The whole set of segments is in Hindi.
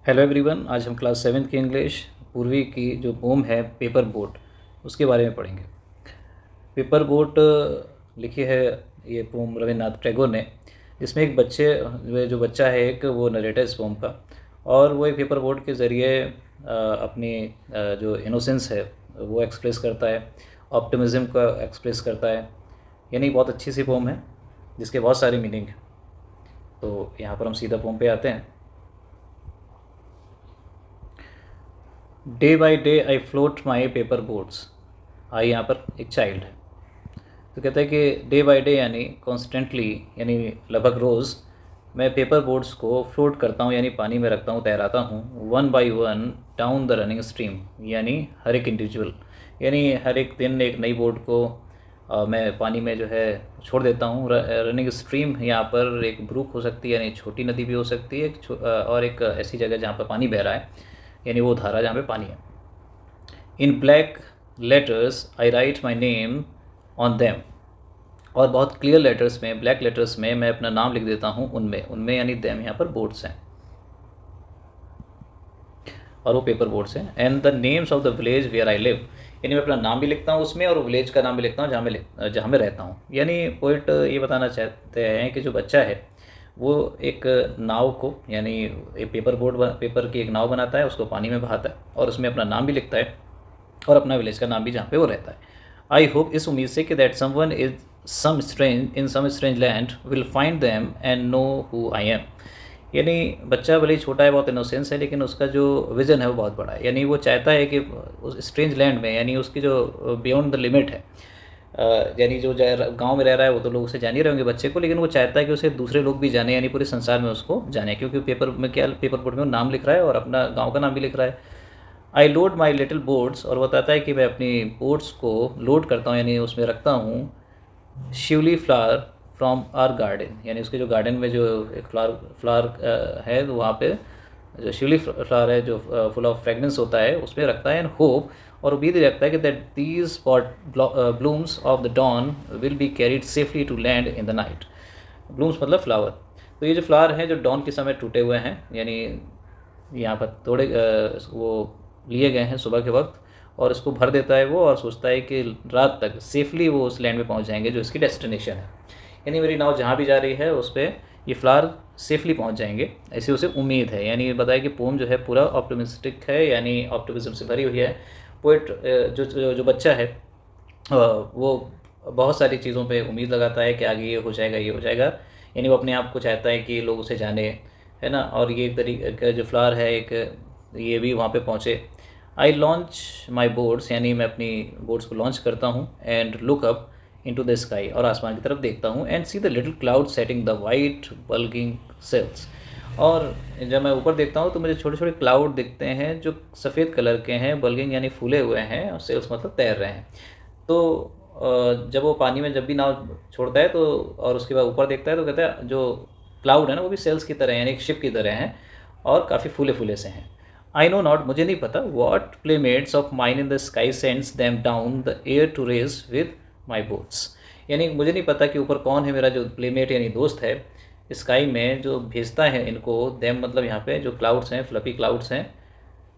हेलो एवरीवन, आज हम क्लास 7 की इंग्लिश पूर्वी की जो पोम है पेपर बोट उसके बारे में पढ़ेंगे। पेपर बोट लिखी है ये पोम रविन्द्रनाथ टैगोर ने, जिसमें एक बच्चे जो बच्चा है एक वो नरेटर इस पोम का, और वो एक पेपर बोट के ज़रिए अपनी जो इनोसेंस है वो एक्सप्रेस करता है, ऑप्टिमिज़म का एक्सप्रेस करता है। यानी बहुत अच्छी सी पोम है जिसके बहुत सारी मीनिंग है। तो यहाँ पर हम सीधा पोम पे आते हैं। Day by day I float my paper boats. I यहाँ पर एक चाइल्ड है, तो कहता है कि डे बाई डे यानी कॉन्स्टेंटली, यानी लगभग रोज़ मैं पेपर बोट्स को फ्लोट करता हूँ, यानी पानी में रखता हूँ, तैराता हूँ, one by one down the running stream, यानी हर एक इंडिविजुअल, यानी हर एक दिन एक नई बोट को मैं पानी में जो है छोड़ देता हूँ। रनिंग स्ट्रीम यहाँ पर एक ब्रूक हो सकती है, यानी छोटी नदी भी हो सकती है, और एक ऐसी जगह जहाँ पर पानी बह रहा है, यानी वो धारा जहाँ पे पानी है। In black letters I write my name on them, और बहुत क्लियर लेटर्स में, ब्लैक लेटर्स में मैं अपना नाम लिख देता हूँ उनमें यानी देम यहाँ पर बोर्ड्स हैं और वो पेपर बोर्ड्स हैं। And the names of the village where I live, यानी मैं अपना नाम भी लिखता हूँ उसमें और विलेज का नाम भी लिखता हूँ जहाँ मैं रहता हूँ। यानी पोइट ये बताना चाहते हैं कि जो बच्चा है वो एक नाव को, यानी एक पेपर की एक नाव बनाता है, उसको पानी में बहाता है और उसमें अपना नाम भी लिखता है और अपना विलेज का नाम भी जहाँ पे वो रहता है। आई होप, इस उम्मीद से कि that someone is some strange land will find them and know who I am. यानी बच्चा भले ही छोटा है, बहुत इनोसेंस है, लेकिन उसका जो विज़न है वो बहुत बड़ा है। यानी वो चाहता है कि उस स्ट्रेंज लैंड में, यानी उसकी जो बियॉन्ड द लिमिट है, यानी जो गांव में रह रहा है वो तो लोग उसे जान ही रहे होंगे बच्चे को, लेकिन वो चाहता है कि उसे दूसरे लोग भी जाने, यानी पूरे संसार में उसको जाने, क्योंकि पेपर बोर्ड में वो नाम लिख रहा है और अपना गांव का नाम भी लिख रहा है। आई लोड माई लिटिल बोट्स, और बताता है कि मैं अपनी बोट्स को लोड करता हूँ, यानी उसमें रखता हूँ शिवली फ्लावर फ्रॉम आर गार्डन, यानी उसके जो गार्डन में जो एक फ्लावर है, तो वहाँ पे जो शिवली फ्लावर है जो फुल ऑफ फ्रेगनेंस होता है उसमें रखता है। एंड होप, और उम्मीद रखता है कि that these spot blooms of the dawn will be carried safely to land in the night. Blooms मतलब फ्लावर, तो ये जो फ्लावर हैं जो डॉन के समय टूटे हुए हैं, यानी यहाँ पर थोड़े वो लिए गए हैं सुबह के वक्त, और इसको भर देता है वो और सोचता है कि रात तक सेफली वो उस लैंड में पहुँच जाएंगे जो इसकी डेस्टिनेशन है। यानी मेरी नाव जहाँ भी जा रही है उस पर ये फ्लावर सेफली पहुँच जाएंगे, ऐसी उसे उम्मीद है। यानी बताया कि पोम जो है पूरा ऑप्टिमिस्टिक है, यानी ऑप्टिमिज्म से भरी हुई है। पोइट जो बच्चा है वो बहुत सारी चीज़ों पे उम्मीद लगाता है कि आगे ये हो जाएगा, ये हो जाएगा, यानी वो अपने आप को चाहता है कि लोग उसे जाने, है ना, और ये एक तरीके का जो फ्लावर है एक, ये भी वहाँ पे पहुँचे। आई लॉन्च माई बोर्ड्स, यानी मैं अपनी बोर्ड्स को लॉन्च करता हूँ। And look up into the sky, और आसमान की तरफ देखता हूँ। And see the little cloud setting the white bulging sails, और जब मैं ऊपर देखता हूँ तो मुझे छोटे छोटे क्लाउड दिखते हैं जो सफ़ेद कलर के हैं, बल्किंग यानी फूले हुए हैं, और सेल्स मतलब तैर रहे हैं। तो जब वो पानी में जब भी नाव छोड़ता है तो, और उसके बाद ऊपर देखता है तो कहता है जो क्लाउड है ना वो भी सेल्स की तरह हैं, यानी एक शिप की तरह हैं और काफ़ी फूले फूले से हैं। आई नो नॉट, मुझे नहीं पता, what playmates of mine in the sky sends them down the air to race with my boats, यानी मुझे नहीं पता कि ऊपर कौन है मेरा जो प्लेमेट यानी दोस्त है स्काई में जो भेजता है इनको, देम मतलब यहाँ पे जो क्लाउड्स हैं, फ्लफी क्लाउड्स हैं,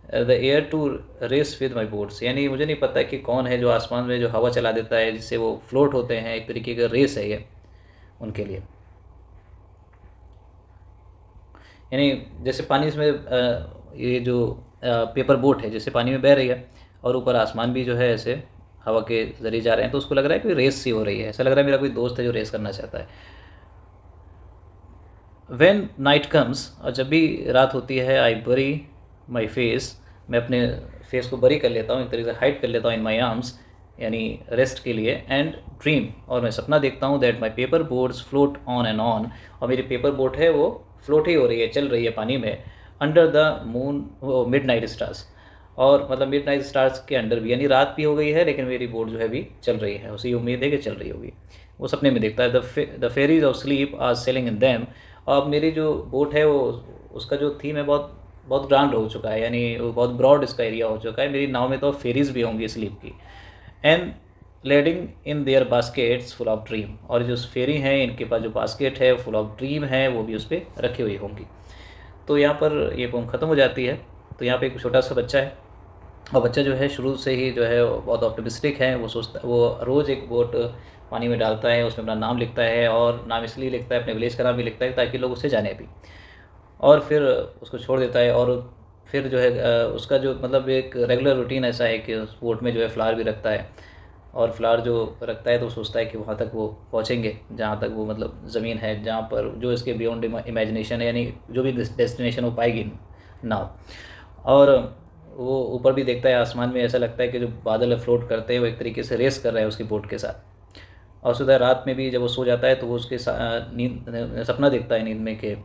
the air to race with my boats, यानी मुझे नहीं पता कि कौन है जो आसमान में जो हवा चला देता है जिससे वो फ्लोट होते हैं, एक तरीके का रेस है ये उनके लिए। यानी जैसे पानी इसमें ये जो पेपर बोट है जैसे पानी में बह रही है और ऊपर आसमान भी जो है ऐसे हवा के ज़रिए जा रहे हैं, तो उसको लग रहा है कि रेस सी हो रही है, ऐसा लग रहा है मेरा कोई दोस्त है जो रेस करना चाहता है। व्हेन नाइट कम्स, और जब भी रात होती है, आई बरी माई फेस, मैं अपने फेस को बरी कर लेता हूँ, एक तरीके से हाइड कर लेता हूँ इन माई आर्म्स, यानी रेस्ट के लिए। एंड ड्रीम, और मैं सपना देखता हूँ, that my paper boats float on and on, और मेरी पेपर बोट है वो फ्लोट ही हो रही है, चल रही है पानी में, under the moon mid night stars, और मतलब मिड नाइट स्टार्स के अंडर भी, यानी रात भी हो गई है लेकिन मेरी बोट जो है भी चल रही है, उसी उम्मीद है कि चल रही होगी। वो सपने में देखता है। The fairies of sleep are sailing in them, और अब मेरी जो बोट है वो, उसका जो थीम है बहुत बहुत ग्रांड हो चुका है, यानी वो बहुत ब्रॉड इसका एरिया हो चुका है। मेरी नाव में तो फेरीज भी होंगी स्लीप की। And lading in their baskets full of dream, और जो फेरी हैं इनके पास जो बास्केट है फुल ऑफ ड्रीम है वो भी उस पर रखी हुई होंगी। तो यहाँ पर ये पोम ख़त्म हो जाती है। तो यहाँ पे एक छोटा सा बच्चा है, और बच्चा जो है शुरू से ही जो है बहुत ऑप्टिमिस्टिक है। वो सोचता, वो रोज़ एक बोट पानी में डालता है, उसमें अपना नाम लिखता है, और नाम इसलिए लिखता है, अपने विलेज का नाम भी लिखता है ताकि लोग उसे जाने भी। और फिर उसको छोड़ देता है, और फिर जो है उसका जो मतलब एक रेगुलर रूटीन ऐसा है कि उस बोट में जो है फ्लावर भी रखता है, और फ्लावर जो रखता है तो सोचता है कि वहाँ तक वो पहुँचेंगे जहाँ तक वो मतलब ज़मीन है, जहाँ पर जो इसके बियॉन्ड इमेजिनेशन है, यानी जो भी डेस्टिनेशन वो पाएगी नाव। और वो ऊपर भी देखता है, आसमान में ऐसा लगता है कि जो बादल फ्लोट करते हैं वो एक तरीके से रेस कर रहे हैं उसकी बोट के साथ। और सुबह रात में भी जब वो सो जाता है तो वो उसके नींद सपना देखता है नींद में कि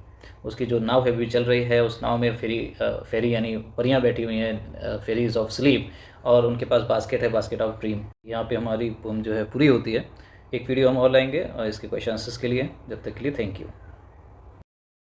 उसकी जो नाव है भी चल रही है, उस नाव में फेरी यानी परियां बैठी हुई हैं, फेरीज ऑफ स्लीप, और उनके पास बास्केट है, बास्केट ऑफ ड्रीम। यहाँ पे हमारी पोम जो है पूरी होती है। एक वीडियो हम और लाएंगे और इसके क्वेश्चन आंसर्स के लिए। जब तक के लिए थैंक यू।